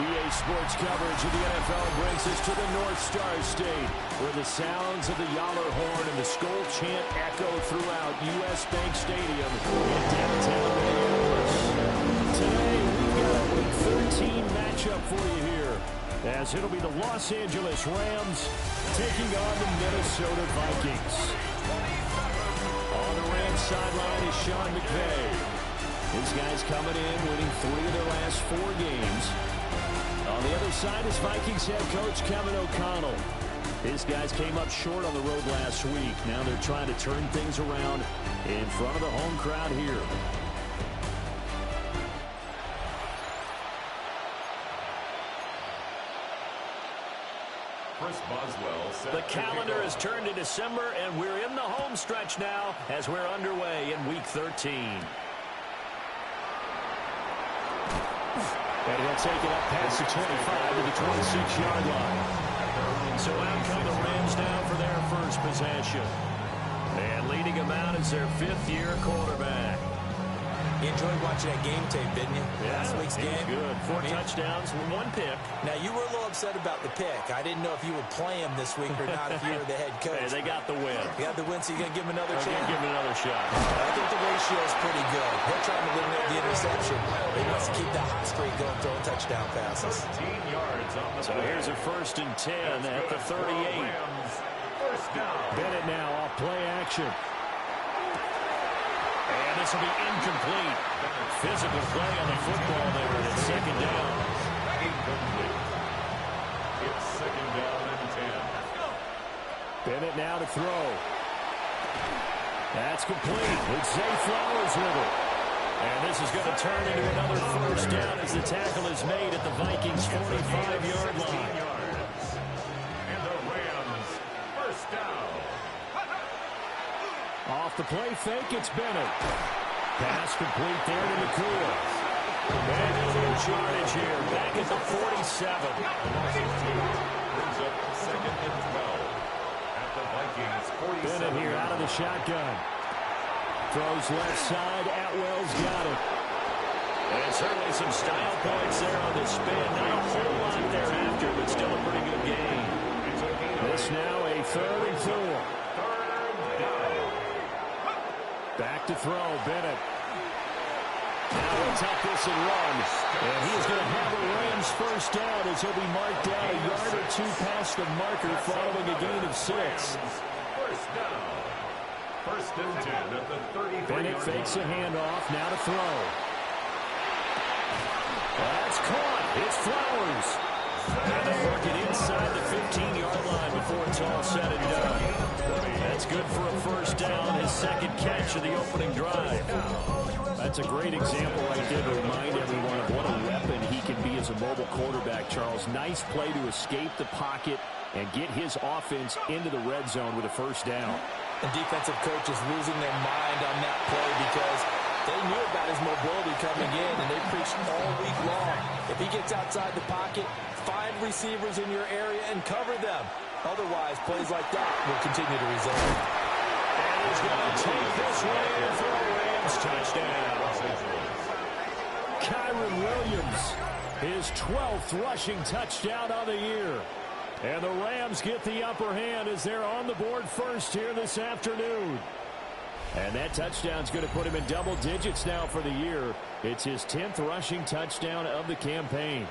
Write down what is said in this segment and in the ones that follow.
EA Sports coverage of the NFL brings us to the North Star State, where the sounds of the Yaller horn and the Skol chant echo throughout U.S. Bank Stadium in downtown Minneapolis. Today, we've got a Week 13 matchup for you here, as it'll be the Los Angeles Rams taking on the Minnesota Vikings. On the Rams sideline is Sean McVay. These guys coming in, winning 3 of their last 4 games. On the other side is Vikings head coach Kevin O'Connell. His guys came up short on the road last week. Now they're trying to turn things around in front of the home crowd here. The calendar has turned to December, and we're in the home stretch now as we're underway in Week 13. And he'll take it up past the 25 to the 26-yard line. So out come the Rams now for their first possession. And leading them out is their 5th-year quarterback. You enjoyed watching that game tape, didn't you? Yeah, Last week's game. Good. 4 touchdowns, 1 pick. Now, you were a little upset about the pick. I didn't know if you would play him this week or not if you were the head coach. Hey, they got the win. You got the win, so you're going to give him another chance? Give him another shot. I think the ratio is pretty good. They're trying to limit the interception. He wants to keep that hot streak going, throwing touchdown passes. 13 yards on the So here's a 1st and 10 at the 38. Bennett now off play action. And this will be incomplete. Physical play on the football there, and it's 2nd down. It's 2nd down and 10. Bennett now to throw. That's complete. It's Zay Flowers with it. And this is going to turn into another 1st down as the tackle is made at the Vikings' 45-yard line. And the Rams, 1st down. Off the play fake, it's Bennett. Pass complete there to McCool. And a little charge here, back at the 47. Brings up 2nd and 12 at the Vikings' 47. Bennett here out of the shotgun. Throws left side, Atwell's got it. And certainly some style points there on the spin. Not a whole lot thereafter, but still a pretty good game. This now a 3rd and 4. Back to throw, Bennett. Now he'll take this and run. And he's going to have a Rams 1st down as he'll be marked down a yard or 2 past the marker following a gain of 6. 1st down. 1st and 10 at the 33. Bennett fakes a handoff, now to throw. That's caught. It's Flowers. And they work it inside the 15-yard line before it's all said and done. That's good for a 1st down, his 2nd catch of the opening drive. That's a great example right there to remind everyone of what a weapon he can be as a mobile quarterback, Charles. Nice play to escape the pocket and get his offense into the red zone with a 1st down. The defensive coach is losing their mind on that play because they knew about his mobility coming in, and they preached all week long. If he gets outside the pocket, find receivers in your area and cover them. Otherwise, plays like that will continue to result. And he's going to take this one in for a Rams touchdown. Kyron Williams, his 12th rushing touchdown on the year. And the Rams get the upper hand as they're on the board first here this afternoon. And that touchdown's going to put him in double digits now for the year. It's his 10th rushing touchdown of the campaign.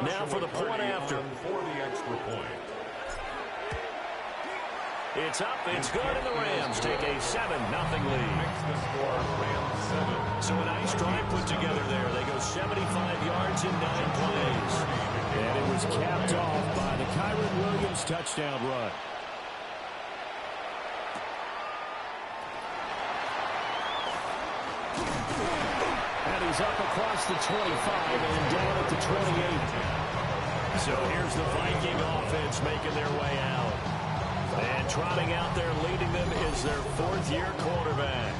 Now for the point after. For the extra point. It's up, it's good, and the Rams take a 7-0 lead. Makes the score Rams 7. So a nice drive put together there. They go 75 yards in 9 plays. And it was capped off by the Kyron Williams touchdown run. And he's up across the 25 and down at the 28. So here's the Viking offense making their way out. And trotting out there leading them is their 4th-year quarterback.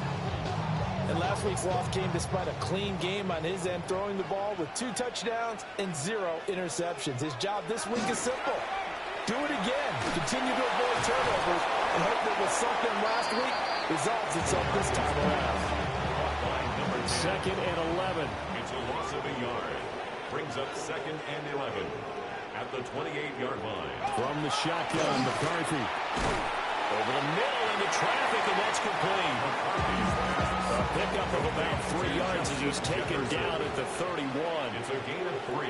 And last week's loss came despite a clean game on his end, throwing the ball with 2 touchdowns and 0 interceptions. His job this week is simple. Do it again. Continue to avoid turnovers and hope that what sunk them last week resolves itself this time around. Second and 11. It's a loss of a yard. Brings up second and 11 at the 28-yard line. From the shotgun, McCarthy. Over the middle into traffic, and that's complete. A pickup of about 3 yards as he's taken down at the 31. It's a gain of 3.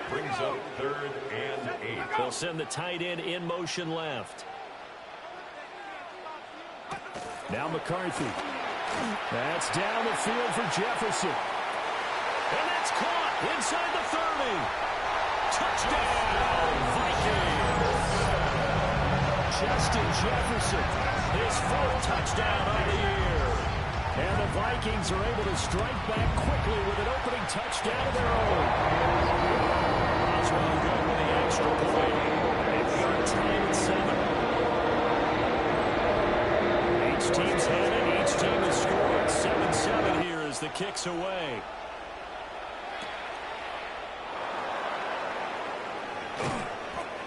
Brings up third and 8. They'll send the tight end in motion left. Now McCarthy. That's down the field for Jefferson. And that's caught inside the 30. Touchdown, Vikings. Justin Jefferson, his 4th touchdown of the year. And the Vikings are able to strike back quickly with an opening touchdown of their own. Oswald good with the extra point. And we are tied at 7. Each team's had it. Each team has scored. 7-7 here as the kick's away.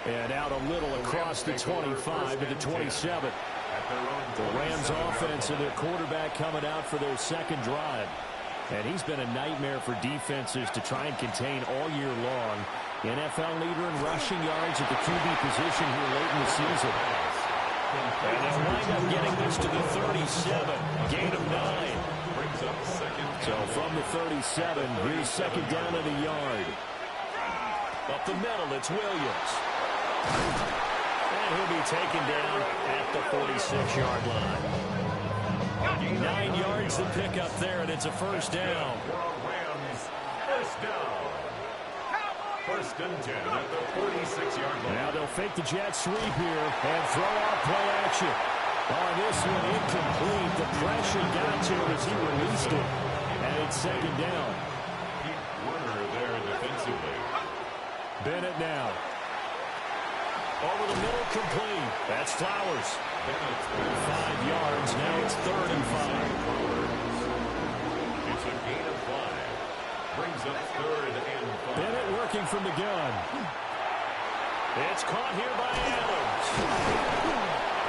And out a little across the 25 to the 27. The Rams offense and their quarterback coming out for their second drive. And he's been a nightmare for defenses to try and contain all year long. NFL leader in rushing yards at the QB position here late in the season. And they'll wind up getting this to the 37. Gain of 9. So from the 37, here's second down at a yard. Up the middle, it's Williams. And he'll be taken down at the 46-yard line. 9 yards to pick up there, and it's a first down. Rams, first down. First and 10 at the 46-yard line. Now they'll fake the jet sweep here and throw out play action. On this one, incomplete. The pressure got to him as he released it. And it's second down. Keep Warner there defensively. Bennett now. Over the middle, complete. That's Flowers. 5 yards. Now it's 3rd and 5. It's a gain of 5. Brings up 3rd and 5. Bennett working from the gun. It's caught here by Adams.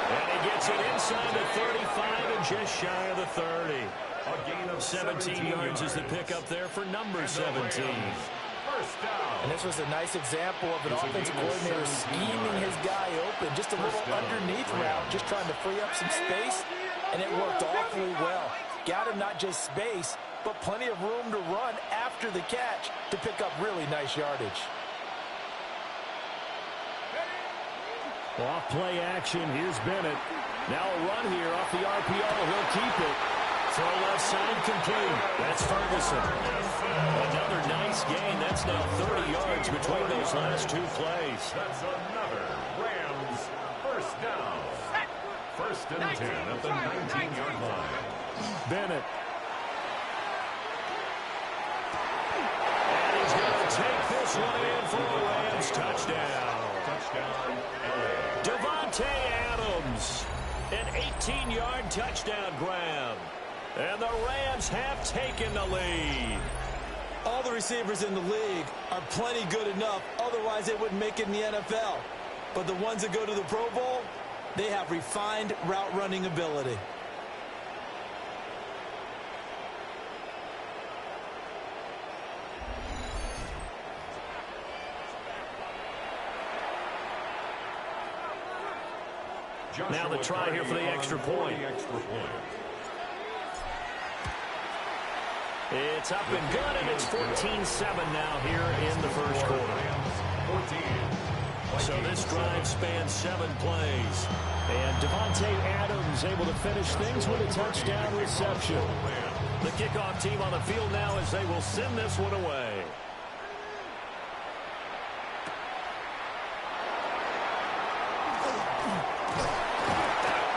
And he gets it inside the 35 and just shy of the 30. A gain of 17 yards is the pickup there for number 17. First down. And this was a nice example of an offensive coordinator scheming his guy open. Just a little underneath route, just trying to free up some space, and it worked awfully well. Got him not just space, but plenty of room to run after the catch to pick up really nice yardage. Off play action. Here's Bennett. Now a run here off the RPO. He'll keep it. Throw left side complete. That's Ferguson. Another nice gain. That's now 30 yards between those last 2 plays. That's another Rams first down. First and 10 at the 19-yard line. Bennett. And he's going to take this one in for a Rams touchdown. Touchdown, LA. Davante Adams. An 18-yard touchdown grab. And the Rams have taken the lead. All the receivers in the league are plenty good enough. Otherwise, they wouldn't make it in the NFL. But the ones that go to the Pro Bowl, they have refined route running ability. Now the try here for the extra point. It's up and good, and it's 14-7 now here in the first quarter. So this drive spans 7 plays. And Davante Adams able to finish things with a touchdown reception. The kickoff team on the field now as they will send this one away.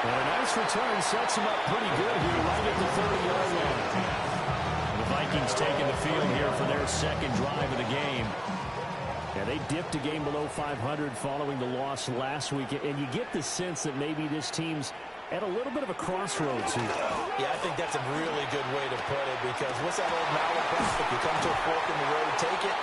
And a nice return sets him up pretty good here right at the 30-yard line. The Vikings taking the field here for their second drive of the game. Yeah, they dipped a game below 500 following the loss last week, and you get the sense that maybe this team's at a little bit of a crossroads here. Yeah, I think that's a really good way to put it, because what's that old malaprop? If you come to a fork in the road, take it,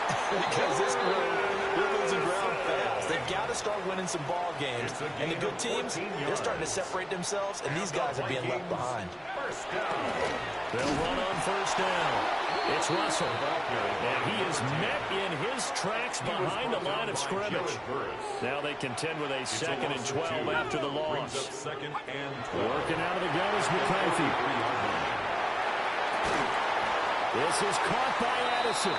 because this road, they're losing ground fast. They've got to start winning some ball games, and the good teams, they're starting to separate themselves, and these guys are being left behind. They'll run on first down. It's Russell, and he is met in his tracks behind the line of scrimmage. Now they contend with a 2nd and 12 after the loss. Working out of the gun is McCarthy. This is caught by Addison.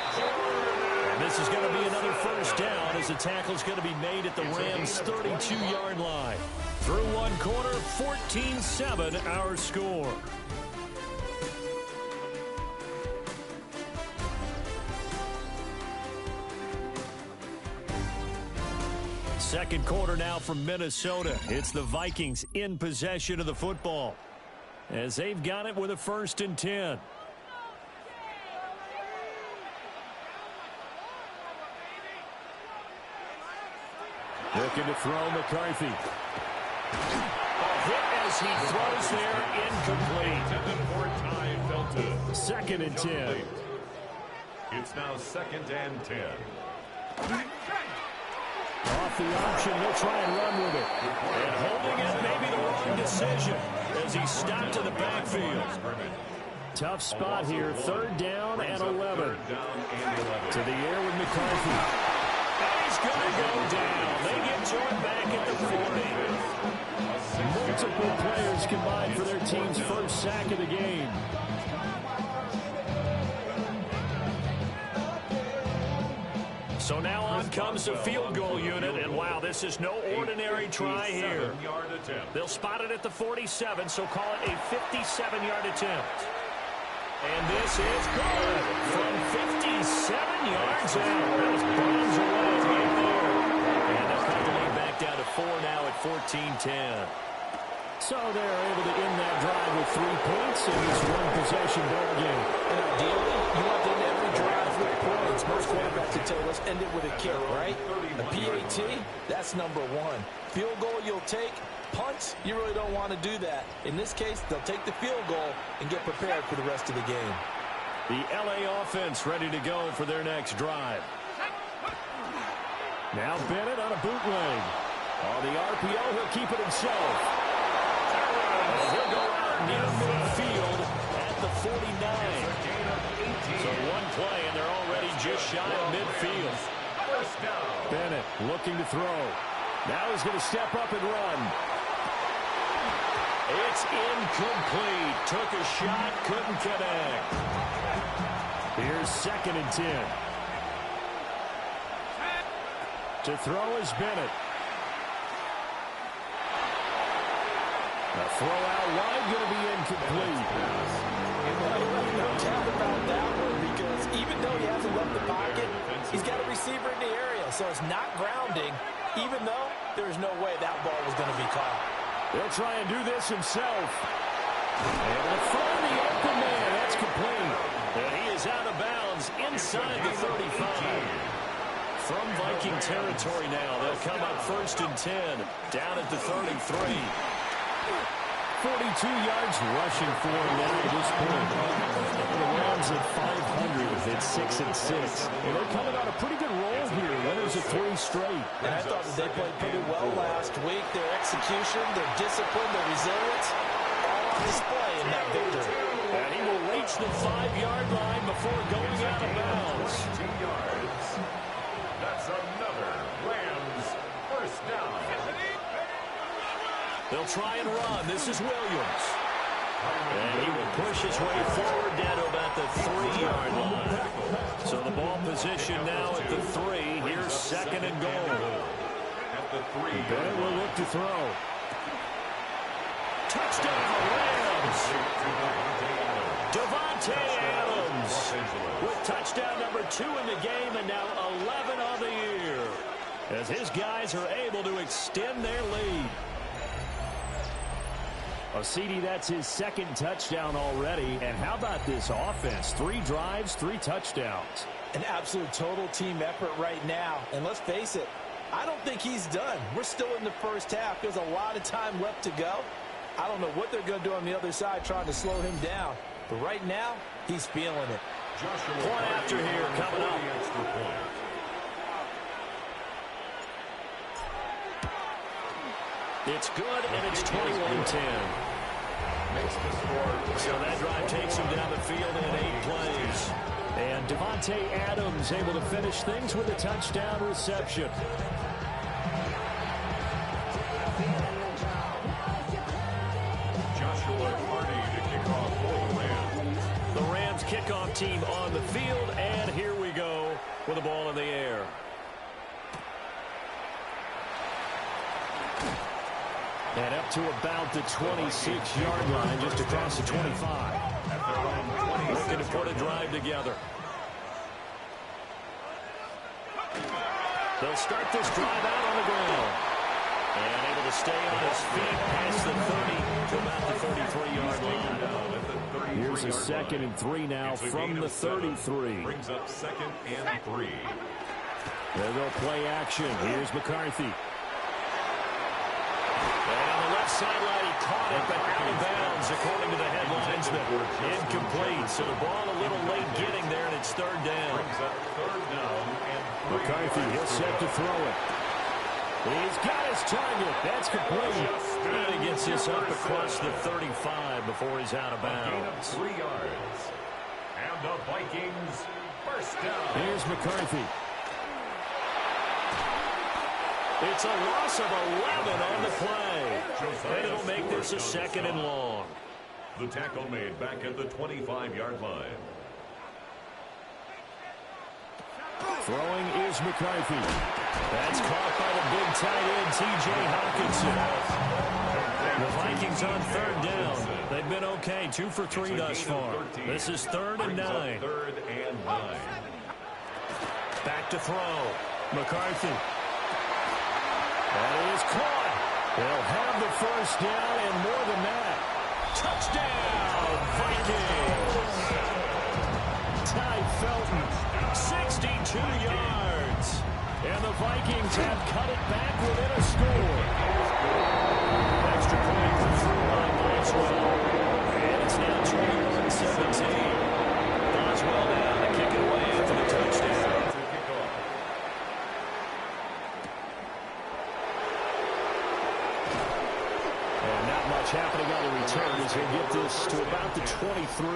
And this is going to be another first down as the tackle's going to be made at the Rams' 32-yard line. Through one quarter, 14-7 our score. Second quarter now from Minnesota. It's the Vikings in possession of the football as they've got it with a 1st and 10. Looking to throw McCarthy. A hit as he throws there, incomplete. 2nd and 10. It's now 2nd and 10. Off the option, they'll try and run with it. And holding it may be the wrong decision as he stopped in the backfield. Tough spot here, 3rd down and 11. To the air with McCarthy. And he's going to go down. They get Jordan back at the 40. Multiple players combined for their team's first sack of the game. So now on comes the field goal unit, and wow, this is no ordinary try here. They'll spot it at the 47, so call it a 57-yard attempt. And this is good from 57 yards out. That was bombs away right there. And they'll cut the lead back down to 4 now at 14-10. So they're able to end that drive with 3 points in this one-possession ball game. And ideally, you want to end every drive with points. Most quarterbacks would tell us end it with a kick, right? A PAT, that's number 1. Field goal you'll take. Punts, you really don't want to do that. In this case, they'll take the field goal and get prepared for the rest of the game. The LA offense ready to go for their next drive. Now Bennett on a bootleg. On the RPO, he'll keep it himself. He'll go out near midfield at the 49. So one play, and they're already just shy of midfield. Bennett looking to throw. Now he's going to step up and run. It's incomplete. Took a shot, couldn't connect. Here's 2nd and 10. To throw is Bennett. A throw out wide, going to be incomplete. No doubt about that one, because even though he hasn't left the pocket, he's got a receiver in the area, so it's not grounding, even though there's no way that ball was going to be caught. He'll try and do this himself. And the throw in the open man, that's complete. And he is out of bounds inside the 35. From Viking territory now, they'll come up 1st and 10, down at the 33. 42 yards rushing for him now at this point. The Rams at 500 at 6 and 6. And they're coming on a pretty good roll here. Winners of 3 straight. And I thought that they played pretty well last week. Their execution, their discipline, their resilience, all on display in that victory. And he will reach the 5-yard line before going out of bounds. 2 yards. That's another Rams first down. They'll try and run. This is Williams. And he will push his way forward down to about the 3-yard line. So the ball position now at the 3. Here's 2nd and goal. At the 3. Bennett will look to throw. Touchdown, Rams. Devontae Adams with touchdown number 2 in the game, and now 11 on the year, as his guys are able to extend their lead. CD, that's his 2nd touchdown already. And how about this offense? 3 drives, 3 touchdowns. An absolute total team effort right now. And let's face it, I don't think he's done. We're still in the first half. There's a lot of time left to go. I don't know what they're going to do on the other side trying to slow him down. But right now, he's feeling it. Point after here coming up. It's good, and it's 21-10. So that drive takes him down the field in 8 plays. And Davante Adams able to finish things with a touchdown reception. The Rams kickoff team on the field, and here we go with the ball in the air. And up to about the 26-yard line, just across the 25. Looking to put a drive together. They'll start this drive out on the ground. And able to stay on his feet past the 30 to about the 33-yard line. Here's a 2nd and 3 now from the 33. Brings up 2nd and 3. There they'll play action. Here's McCarthy. And on the left sideline, he caught it, but out of bounds, according to the headlines. Incomplete. So the ball a little late getting there, and it's 3rd down. McCarthy, he'll set to throw it. He's got his target. That's complete. And he gets this up across the 35 before he's out of bounds. 3 yards. And the Vikings first down. Here's McCarthy. It's a loss of 11 on the play. And it'll make this a 2nd and long. The tackle made back at the 25-yard line. Throwing is McCarthy. That's caught by the big tight end, T.J. Hawkinson. The Vikings on 3rd down. They've been okay, 2 for 3 thus far. This is 3rd and 9. 3rd and 9. Back to throw. McCarthy. That is caught. They'll have the first down and more than that. Touchdown, Vikings. Ty Felton, 62 yards. And the Vikings have cut it back within a score. Extra point comes through by Boswell. And it's now 21-17. Boswell down to kick it away after the touchdown. And not much happening on the return as they get this to about the 23.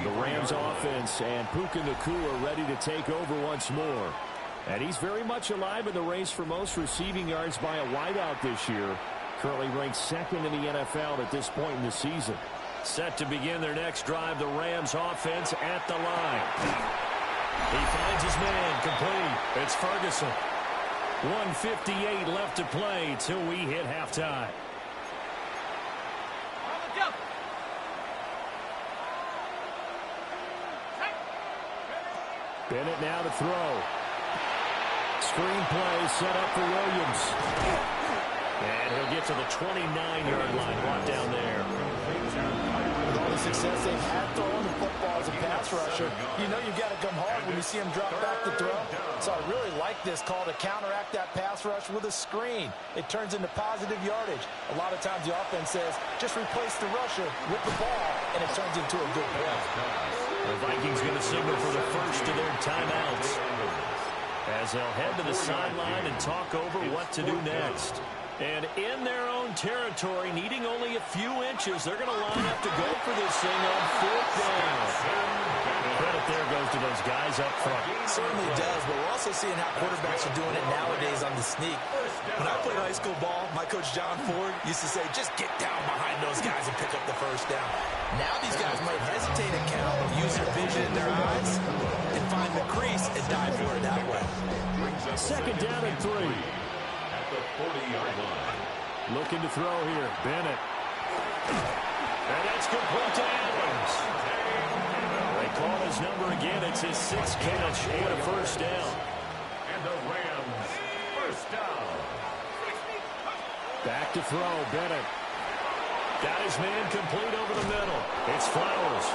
The Rams offense and Puka Nacua ready to take over once more. And he's very much alive in the race for most receiving yards by a wideout this year. Currently ranked 2nd in the NFL at this point in the season. Set to begin their next drive, the Rams offense at the line. He finds his man, complete. It's Ferguson. 1:58 left to play till we hit halftime. Bennett now to throw. Screen play set up for Williams. And he'll get to the 29-yard line. Brought down there. With all the success they've had throwing the football as a pass rusher, you know you've got to come hard when you see him drop back to throw. So I really like this call to counteract that pass rush with a screen. It turns into positive yardage. A lot of times the offense says, just replace the rusher with the ball, and it turns into a good play. The Vikings going to signal for the first of their timeouts as they'll head to the sideline and talk over what to do next. And in their own territory, needing only a few inches, they're going to line up to go for this thing on 4th down. Credit there goes to those guys up front. It certainly does, but we're also seeing how quarterbacks are doing it nowadays on the sneak. When I played high school ball, my coach John Ford used to say, just get down behind those guys and pick up the first down. Now these guys might hesitate and count, use their vision in their eyes, and find the crease and dive for it that way. 2nd down and 3. At the 40-yard line. Looking to throw here. Bennett. And that's complete to Adams. They call his number again. It's his 6th catch and a first down. And the Rams first down. Back to throw. Bennett. Got his man complete over the middle. It's Flowers.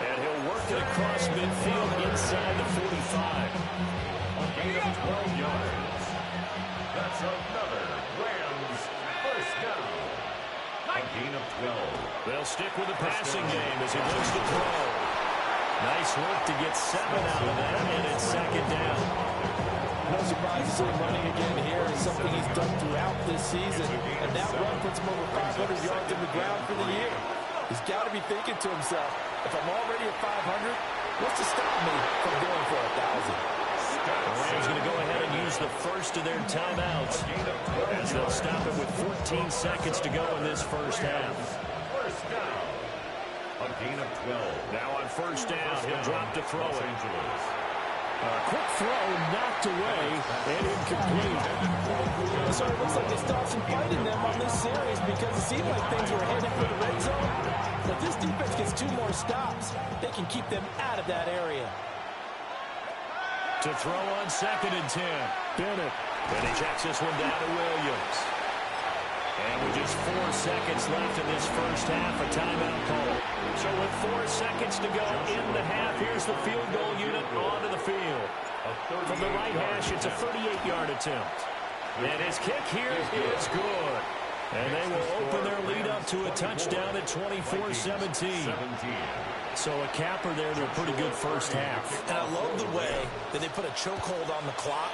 And he'll work it across midfield inside the 45. A gain of 12 yards. That's another Rams first down. A gain of 12. They'll stick with the passing game as he looks to throw. Nice work to get 7 out of that, and it's second down. No surprise to see him running again here. It's something he's done throughout this season. And that run puts him over 500 yards on the ground for the year. He's got to be thinking to himself, if I'm already at 500, what's to stop me from going for 1,000? The Rams going to go ahead and use the first of their timeouts as they'll stop it with 14 seconds to go in this first half. First down. A gain of 12. Now on first down, he'll drop to throw Los it. Angeles. Quick throw, knocked away, and incomplete. So it looks like they still have some fight in them on this series because it seemed like things were headed for the red zone. But if this defense gets 2 more stops, they can keep them out of that area. To throw on second and 10. Bennett. And he checks this one down to Williams. And with just 4 seconds left in this first half, a timeout call. So with 4 seconds to go in the half, here's the field goal unit onto the field. From the right hash, it's a 38-yard attempt. And his kick here is good. And they will open their lead up to a touchdown at 24-17. So a capper there to a pretty good first half. And I love the way that they put a chokehold on the clock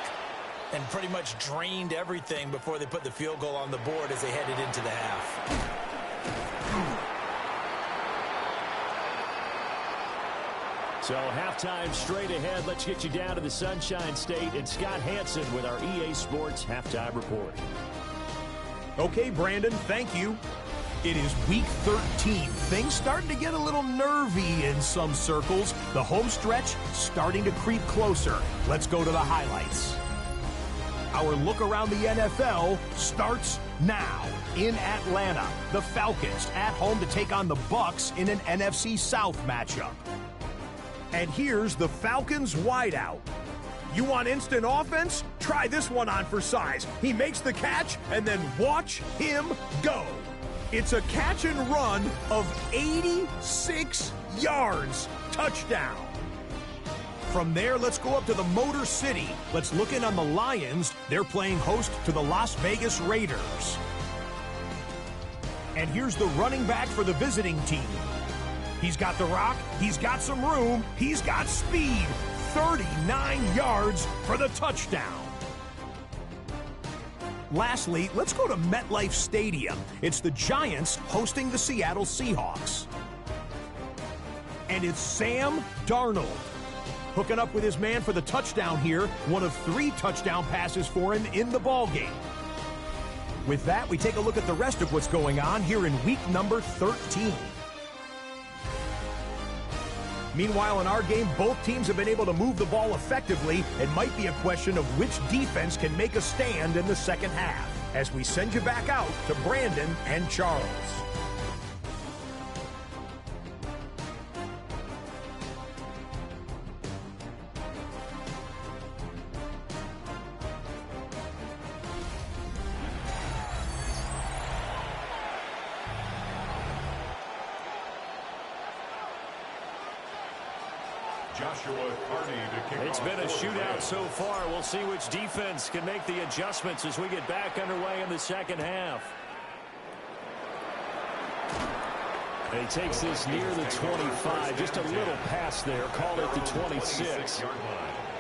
and pretty much drained everything before they put the field goal on the board as they headed into the half. So halftime straight ahead. Let's get you down to the Sunshine State and Scott Hansen with our EA Sports Halftime Report. Okay, Brandon, thank you. It is week 13. Things starting to get a little nervy in some circles. The home stretch starting to creep closer. Let's go to the highlights. Our look around the NFL starts now. In Atlanta, the Falcons at home to take on the Bucs in an NFC South matchup. And here's the Falcons wideout. You want instant offense? Try this one on for size. He makes the catch, and then watch him go. It's a catch and run of 86 yards. Touchdown. From there, let's go up to the Motor City. Let's look in on the Lions. They're playing host to the Las Vegas Raiders. And here's the running back for the visiting team. He's got the rock, he's got some room, he's got speed. 39 yards for the touchdown. Lastly, let's go to MetLife Stadium. It's the Giants hosting the Seattle Seahawks. And it's Sam Darnold hooking up with his man for the touchdown here. One of 3 touchdown passes for him in the ballgame. With that, we take a look at the rest of what's going on here in week number 13. Meanwhile, in our game, both teams have been able to move the ball effectively. It might be a question of which defense can make a stand in the second half. As we send you back out to Brandon and Charles. It's been a shootout so far. We'll see which defense can make the adjustments as we get back underway in the second half. He takes this near the 25. Just a little pass there. Call it the 26.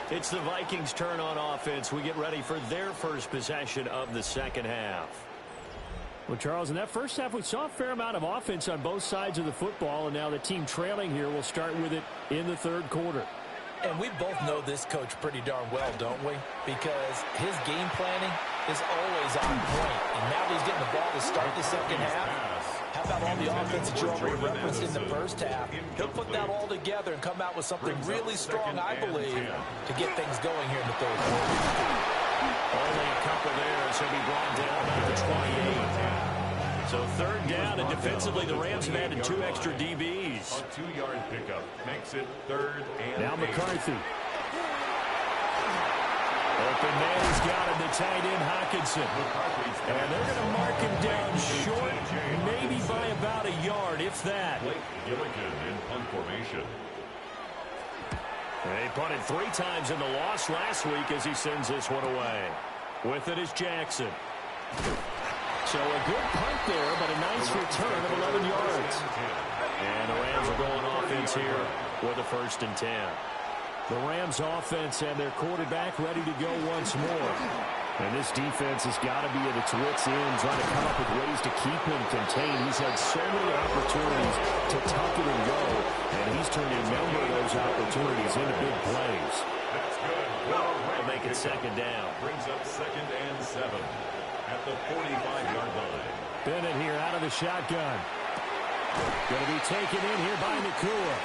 It's the Vikings' turn on offense. We get ready for their first possession of the second half. Well, Charles, in that first half, we saw a fair amount of offense on both sides of the football, and now the team trailing here will start with it in the third quarter. And we both know this coach pretty darn well, don't we? Because his game planning is always on point. And now that he's getting the ball to start the second half, how about all the offense that you already referenced in the first half? He'll put that all together and come out with something really strong, I believe, to get things going here in the third quarter. Only a couple there as he'll be brought down at the 28. So third down, and defensively the Rams have added 2 extra DBs. A 2-yard pickup makes it third and now 8. McCarthy. Open man, he's got him, the tight end Hockenson. And they're going to mark him down short, maybe by about a yard, if that. Blake Gilligan in punt formation. They punted 3 times in the loss last week as he sends this one away. With it is Jackson. So a good punt there, but a nice return of 11 yards. And the Rams are going offense here with a 1st and 10. The Rams offense and their quarterback ready to go once more. And this defense has got to be at its wits' end, trying to come up with ways to keep him contained. He's had so many opportunities to tuck it and go, and he's turned a number of those opportunities into big plays. That's good. To make it 2nd down. Brings up 2nd and 7 at the 45-yard line. Bennett here out of the shotgun. Going to be taken in here by Nakua.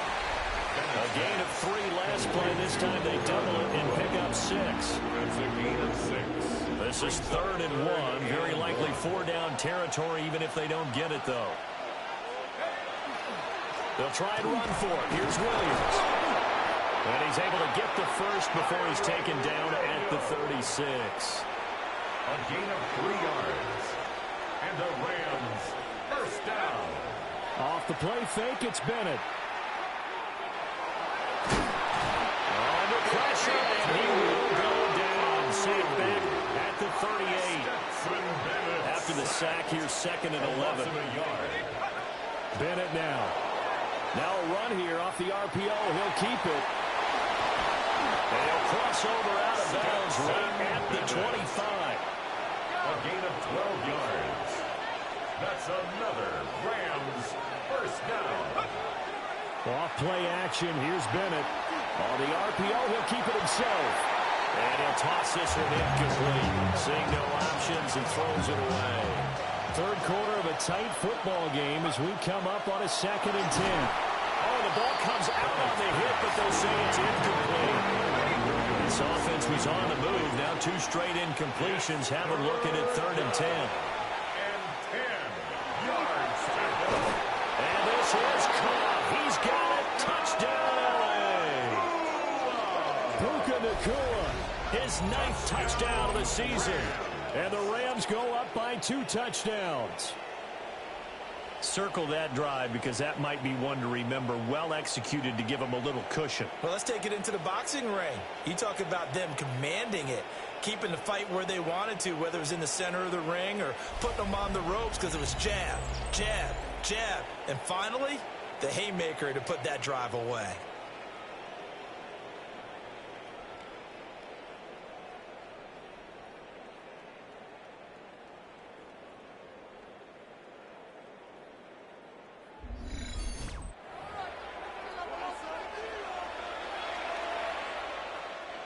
A gain of 3 last play. This time they double it and pick up 6. That's a gain of 6. This is 3rd and 1. Very likely 4-down territory, even if they don't get it, though. They'll try and run for it. Here's Williams. And he's able to get the first before he's taken down at the 36. A gain of 3 yards. And the Rams, 1st down. Off the play fake, it's Bennett. Under pressure, and he will go down. Safe back at the 38. After the sack here, 2nd and 11. Bennett now. Now a run here off the RPO. He'll keep it. And he'll cross over out of bounds right at the 25. A gain of 12 yards. That's another Rams 1st down. Off play action. Here's Bennett. On the RPO, he'll keep it himself. And he'll toss this one incomplete. Seeing no options and throws it away. 3rd quarter of a tight football game as we come up on a 2nd and 10. Oh, the ball comes out on the hit, but they'll say it's incomplete. This offense was on the move. Now 2 straight incompletions. Have a look at it, 3rd and 10. And 10 yards to go. And this is caught. He's got it. Touchdown, LA. Puka Nakua, his 9th touchdown of the season. And the Rams go up by 2 touchdowns. Circle that drive because that might be one to remember. Well executed to give them a little cushion. Well, let's take it into the boxing ring. You talk about them commanding it, keeping the fight where they wanted to, whether it was in the center of the ring or putting them on the ropes because it was jab, jab, jab. And finally, the haymaker to put that drive away.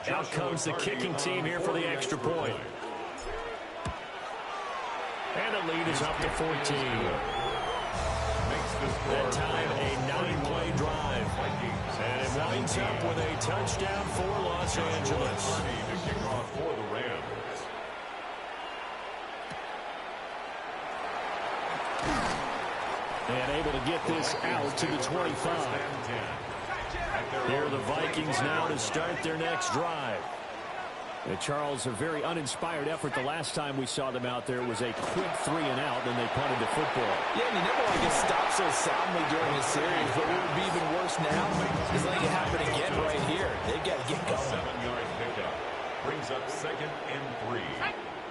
Out comes the kicking team here for the extra point. And the lead is up to 14. That time, a 9-play drive. And it winds up with a touchdown for Los Angeles. For the Rams. And able to get this out to the 25. Here are the Vikings now to start their next drive. Charles, a very uninspired effort. The last time we saw them out there was a quick 3 and out, then they punted the football. Yeah, and you never want to get stopped so soundly during a series, but what would be even worse now is letting it happen again right here. They've got to get going. 7-yard pickup brings up 2nd and 3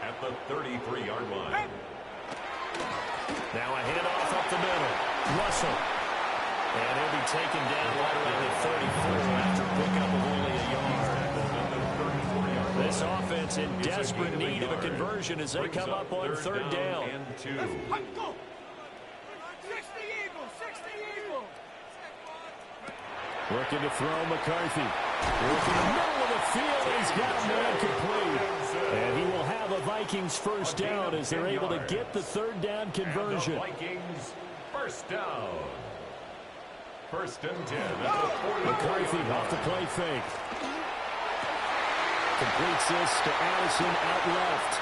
at the 33-yard line. Now a handoff up the middle. Russell. And he'll be taken down right around the 34 after a pickup of only a yard. This offense in desperate need of a conversion as they come up on 3rd down. And 2. Looking to throw McCarthy. Looking in the middle of the field. He's got a man complete. And he will have a Vikings 1st down as they're able to get the 3rd down conversion. And the Vikings 1st down. 1st and 10 at the 40. McCarthy off the play fake. Completes this to Addison out left.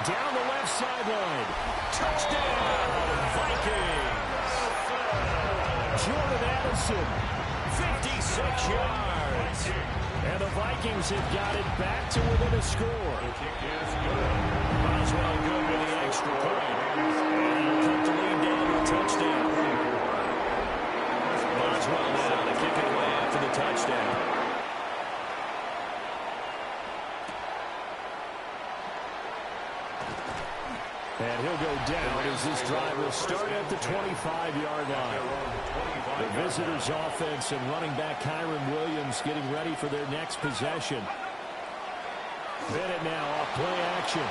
Down the left sideline. Touchdown, Vikings. Jordan Addison, 56 yards. And the Vikings have got it back to within a score. Kick is good. Boswell good with the extra point. And he'll cut the lead down touchdown. Boswell now to kick it away after the touchdown. And he'll go down as this drive will start at the 25-yard line. The visitors' offense and running back Kyron Williams getting ready for their next possession. Bennett now off play action.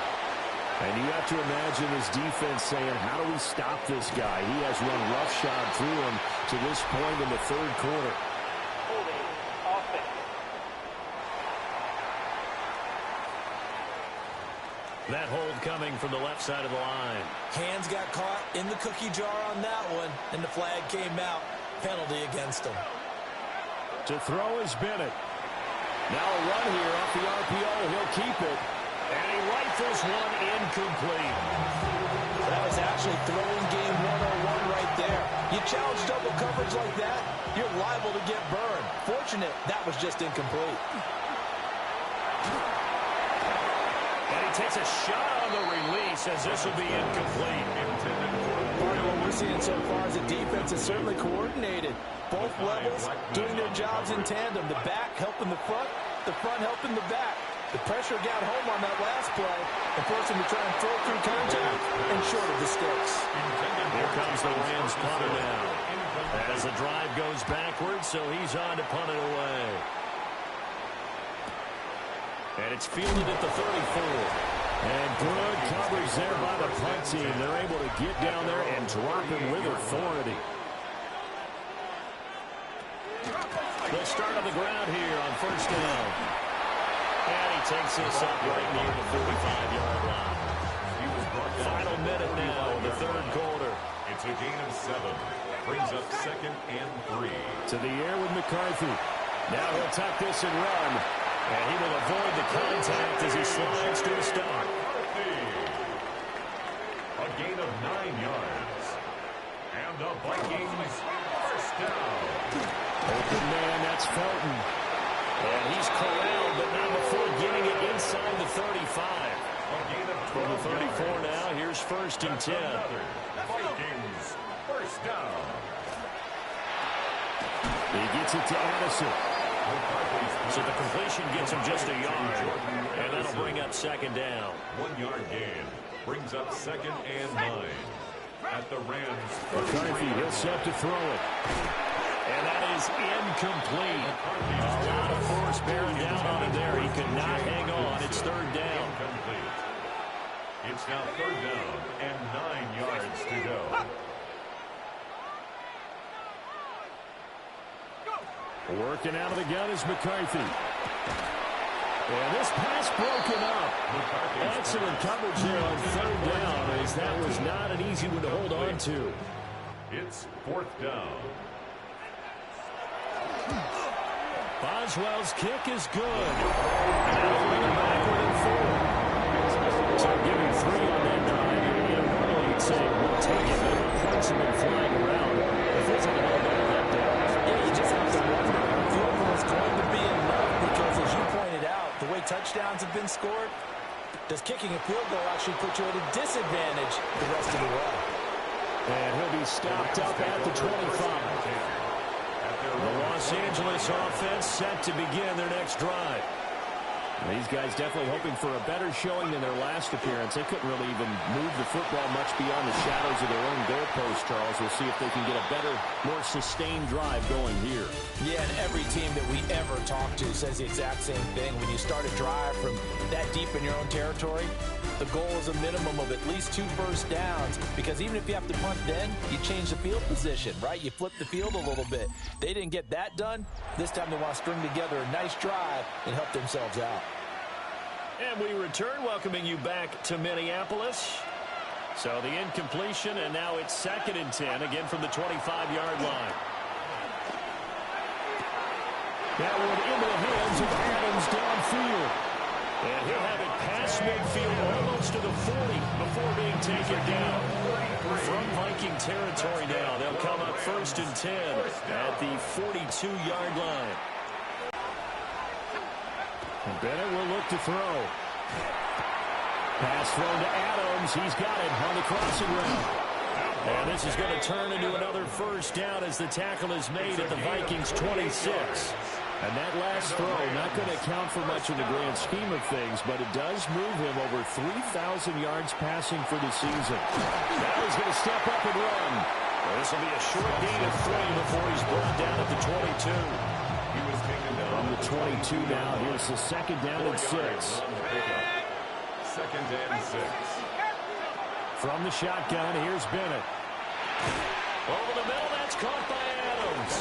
And you have to imagine his defense saying, how do we stop this guy? He has run roughshod through him to this point in the third quarter. That hold coming from the left side of the line. Hands got caught in the cookie jar on that one, and the flag came out. Penalty against him. To throw is Bennett. Now a run here off the RPO. He'll keep it. And he rifles one incomplete. That was actually throwing game 101 right there. You challenge double coverage like that, you're liable to get burned. Fortunate that was just incomplete. And he takes a shot on the release as this will be incomplete. Part of what we're seeing so far is the defense is certainly coordinated. Both levels doing their jobs in tandem. The back helping the front helping the back. The pressure got home on that last play and forced him to try and throw through contact and short of the sticks. Here comes the Rams punter now. As the drive goes backwards, so he's on to punt it away. And it's fielded at the 34. And good coverage there by the punt team. They're able to get down there and drop him with authority. They'll start on the ground here on first down. And he takes this up right near the 45-yard line. Final minute now in the third quarter. It's a gain of 7. Brings up 2nd and 3. To the air with McCarthy. Now he'll tuck this and run. And he will avoid the contact as he slides to a stop. A gain of 9 yards. And the Vikings first down. Open man, that's Felton. And he's corralled, but not before getting it inside the 35. From the 34 now, here's first and 10. Vikings first down. He gets it to Addison. So the completion gets him just a yard. And that'll bring up second down. 1-yard gain. Brings up 2nd and 9. At the Rams. McCarthy, he'll set to throw it. And that is incomplete. A lot of force bearing down on him there. He could not hang on. It's third down. Incomplete. It's now 3rd down and 9 yards to go. Working out of the gun is McCarthy. And this pass broken up. Excellent coverage there on third down, as that was not an easy one to hold on to. It's 4th down. Boswell's kick is good. And that'll bring him back within 4. So give him 3 on that drive. Normally you'd say, we'll take it, but the points have been flying around. It feels like a little bit of letdown. Yeah, you just have to wonder if the overall's going to be enough because, as you pointed out, the way touchdowns have been scored, does kicking a field goal actually put you at a disadvantage the rest of the way? And he'll be stopped up at the 25. The Los Angeles offense set to begin their next drive. These guys definitely hoping for a better showing than their last appearance. They couldn't really even move the football much beyond the shadows of their own goalpost, Charles. We'll see if they can get a better, more sustained drive going here. Yeah, and every team that we ever talk to says the exact same thing. When you start a drive from that deep in your own territory, the goal is a minimum of at least 2 first downs, because even if you have to punt then, you change the field position, right? You flip the field a little bit. They didn't get that done. This time they want to string together a nice drive and help themselves out. And we return, welcoming you back to Minneapolis. So the incompletion, and now it's 2nd and 10, again from the 25-yard line. That one into the hands of Adams downfield. And he'll have it past midfield, almost to the 40 before being taken down. From Viking territory now, they'll come up 1st and 10 at the 42-yard line. And Bennett will look to throw. Pass thrown to Adams. He's got it on the crossing route. And this is going to turn into another first down as the tackle is made at the Vikings 26. And that last throw, not going to account for much in the grand scheme of things, but it does move him over 3,000 yards passing for the season. Now he's going to step up and run. Well, this will be a short gain of 3 before he's brought down at the 22. He was taken down From the 22 now, here's the second down and 6. Second and 6. From the shotgun, here's Bennett. Over the middle, that's caught by Adams.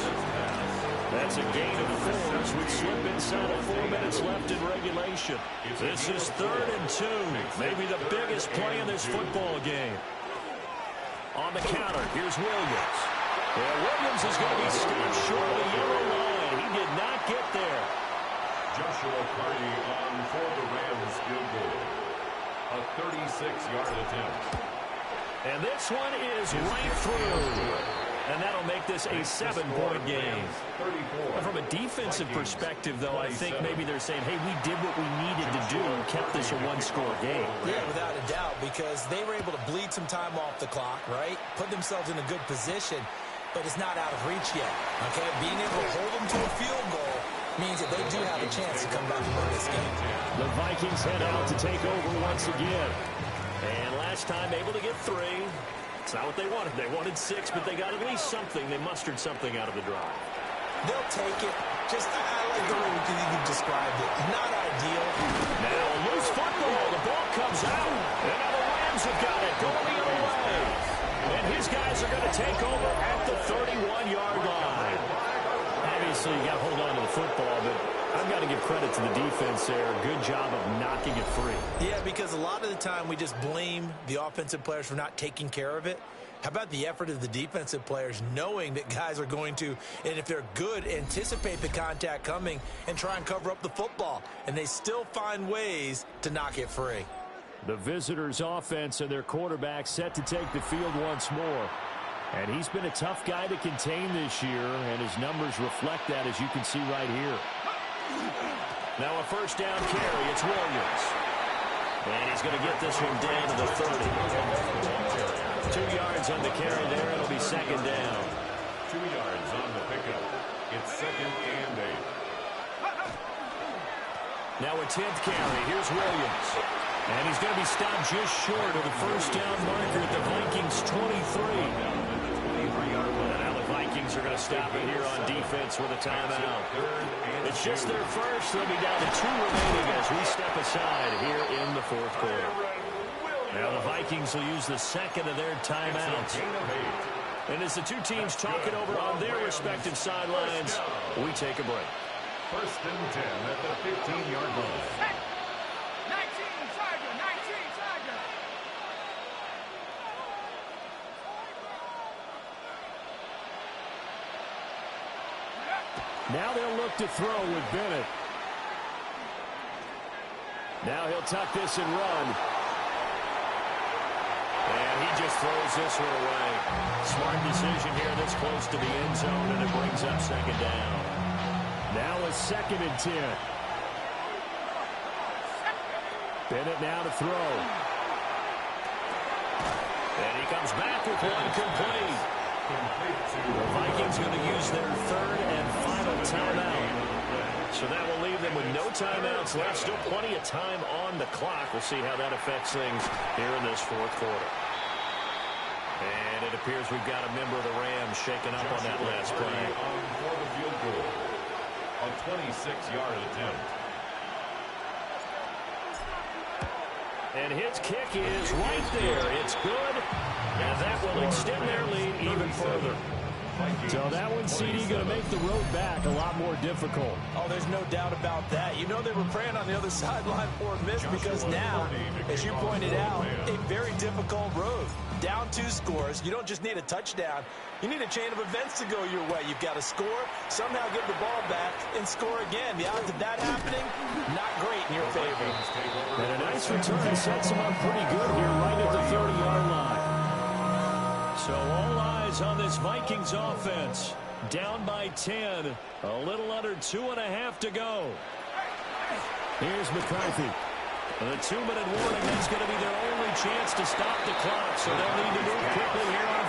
That's a gain of 4 as we slip inside of 4 minutes left in regulation. This is 3rd and 2. Maybe the biggest play in this football game. On the counter, here's Williams. Well, Williams is going to be stopped short of the yellow line. He did not get there. Joshua Carney on for the Rams field goal. A 36-yard attempt. And this one is right through. And that'll make this a 7-point game. From a defensive perspective, though, I think maybe they're saying, hey, we did what we needed to do and kept this a 1-score game. Yeah, without a doubt, because they were able to bleed some time off the clock, right? Put themselves in a good position, but it's not out of reach yet, okay? Being able to hold them to a field goal means that they do have a chance to come back and win this game. The Vikings head out to take over once again. And last time able to get 3. It's not what they wanted. They wanted 6, but they got at least something. They mustered something out of the drive. They'll take it. Just, I like the way you described it. Not ideal. Now a loose football. The ball comes out. And now the Rams have got it going the other way. And his guys are going to take over at the 31-yard line. Obviously, you got to hold on to the football, but I've got to give credit to the defense there. Good job of knocking it free. Yeah, because a lot of the time we just blame the offensive players for not taking care of it. How about the effort of the defensive players knowing that guys are going to, and if they're good, anticipate the contact coming and try and cover up the football. And they still find ways to knock it free. The visitors' offense and their quarterback set to take the field once more. And he's been a tough guy to contain this year, and his numbers reflect that, as you can see right here. Now a first down carry. It's Williams. And he's going to get this one down to the 30. 2 yards on the carry there. It'll be second down. 2 yards on the pickup. It's second and 8. Now a 10th carry. Here's Williams. And he's going to be stopped just short of the first down marker at the Vikings 23. Now the Vikings are going to stop it here on defense with a timeout. It's just their first. They'll be down to 2 remaining as we step aside here in the 4th quarter. Now the Vikings will use the second of their timeouts. And as the two teams talk it over on their respective sidelines, we take a break. First and 10 at the 15-yard line. Now they'll look to throw with Bennett. Now he'll tuck this and run. And he just throws this one away. Smart decision here this close to the end zone, and it brings up second down. Now a 2nd and 10. Bennett now to throw. And he comes back with one complete. The Vikings going to use their 3rd and final timeout. So that will leave them with no timeouts left. Still plenty of time on the clock. We'll see how that affects things here in this 4th quarter. And it appears we've got a member of the Rams shaking up on that last play. For the field goal. A 26-yard attempt. And his kick is right there. It's good. And that will extend their lead even further. So that one, CD, going to make the road back a lot more difficult. Oh, there's no doubt about that. You know they were praying on the other sideline for a miss because now, as you pointed out, a very difficult road. Down 2 scores. You don't just need a touchdown. You need a chain of events to go your way. You've got to score, somehow get the ball back, and score again. The odds of that happening, not great in your favor. And a nice return sets him up pretty good here right at the 30-yard line. So all eyes on this Vikings offense. Down by 10. A little under 2.5 to go. Here's McCarthy. The 2-minute warning, that's going to be their only chance to stop the clock. So they'll need to move quickly here on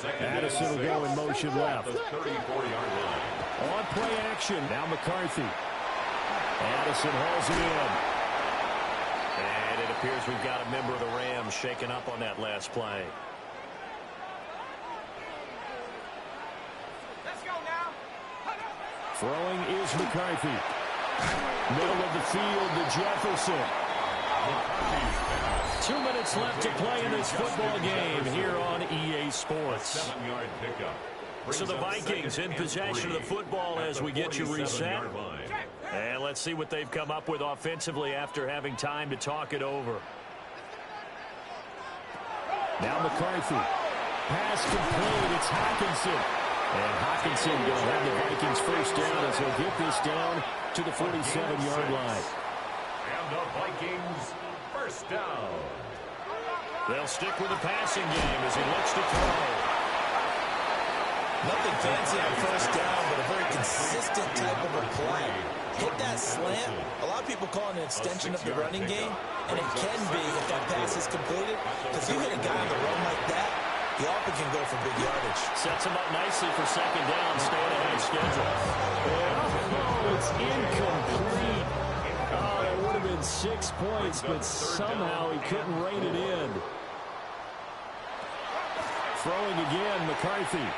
Addison will go in motion left. The 34-yard line. On play action. Now McCarthy. Addison hauls it in. And it appears we've got a member of the Rams shaken up on that last play. Let's go now. Throwing is McCarthy. Middle of the field to Jefferson. 2 minutes left to play in this football game here on EA Sports. 7-yard pickup. So the Vikings in possession of the football as we get you reset. And let's see what they've come up with offensively after having time to talk it over. Now McCarthy. Pass complete. It's Hockenson. And Hockenson going to have the Vikings first down as he'll get this down to the 47-yard line. And the Vikings first down. They'll stick with the passing game as he looks to throw. Nothing fancy on first down, but a very consistent type of a play. Hit that slant. A lot of people call it an extension of the running game, and it can be if that pass is completed. Because you hit a guy on the run like that, he often can go for big yardage. Sets him up nicely for second down, staying ahead of schedule. Oh, it's incomplete. Oh, that would have been 6 points, but somehow he couldn't rein it in. Throwing again, McCarthy.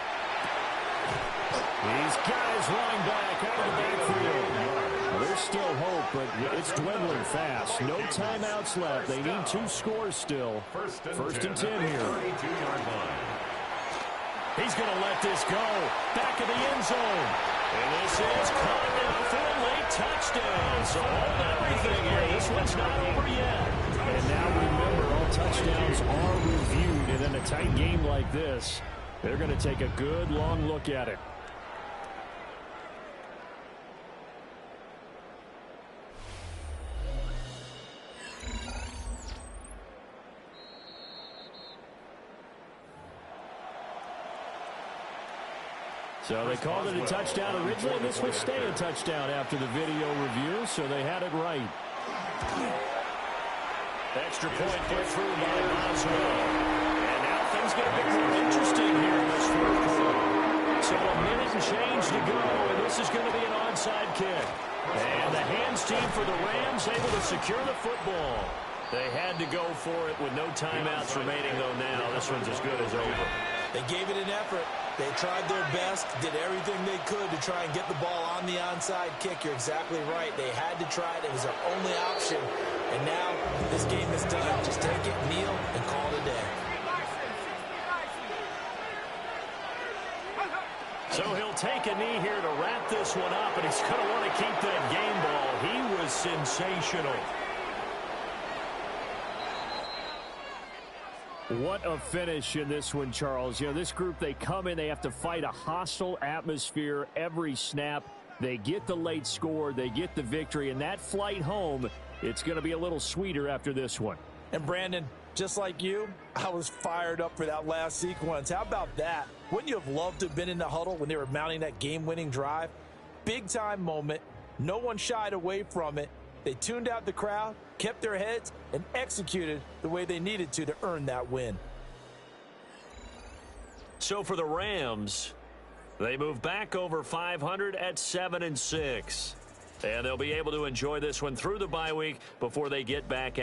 He's got his running back out of the backfield. Well, there's still hope, but it's dwindling fast. No timeouts left. They need 2 scores still. First and 10 here. 32-yard line. He's going to let this go. Back of the end zone. And this is caught down for a late touchdown. So hold everything here. This one's not over yet. And now remember, all touchdowns are reviewed. And in a tight game like this, they're going to take a good long look at it. So they called it a touchdown originally. This will stay a touchdown after the video review, so they had it right. Extra point put through by Boswell. And now things get a bit more interesting here in this fourth quarter. So a minute and change to go, and this is going to be an onside kick. And the hands team for the Rams able to secure the football. They had to go for it with no timeouts remaining, though now this one's as good as over. They gave it an effort. They tried their best, did everything they could to try and get the ball on the onside kick. You're exactly right. They had to try it. It was their only option. And now this game is done. Just take it, kneel, and call it a day. So he'll take a knee here to wrap this one up, and he's going to want to keep that game ball. He was sensational. What a finish in this one, Charles. You know, this group, they come in, they have to fight a hostile atmosphere every snap. They get the late score, they get the victory, and that flight home, it's going to be a little sweeter after this one. And Brandon, just like you, I was fired up for that last sequence. How about that? Wouldn't you have loved to have been in the huddle when they were mounting that game-winning drive? Big-time moment. No one shied away from it. They tuned out the crowd, kept their heads, and executed the way they needed to earn that win. So for the Rams, they move back over 500 at 7-6. And they'll be able to enjoy this one through the bye week before they get back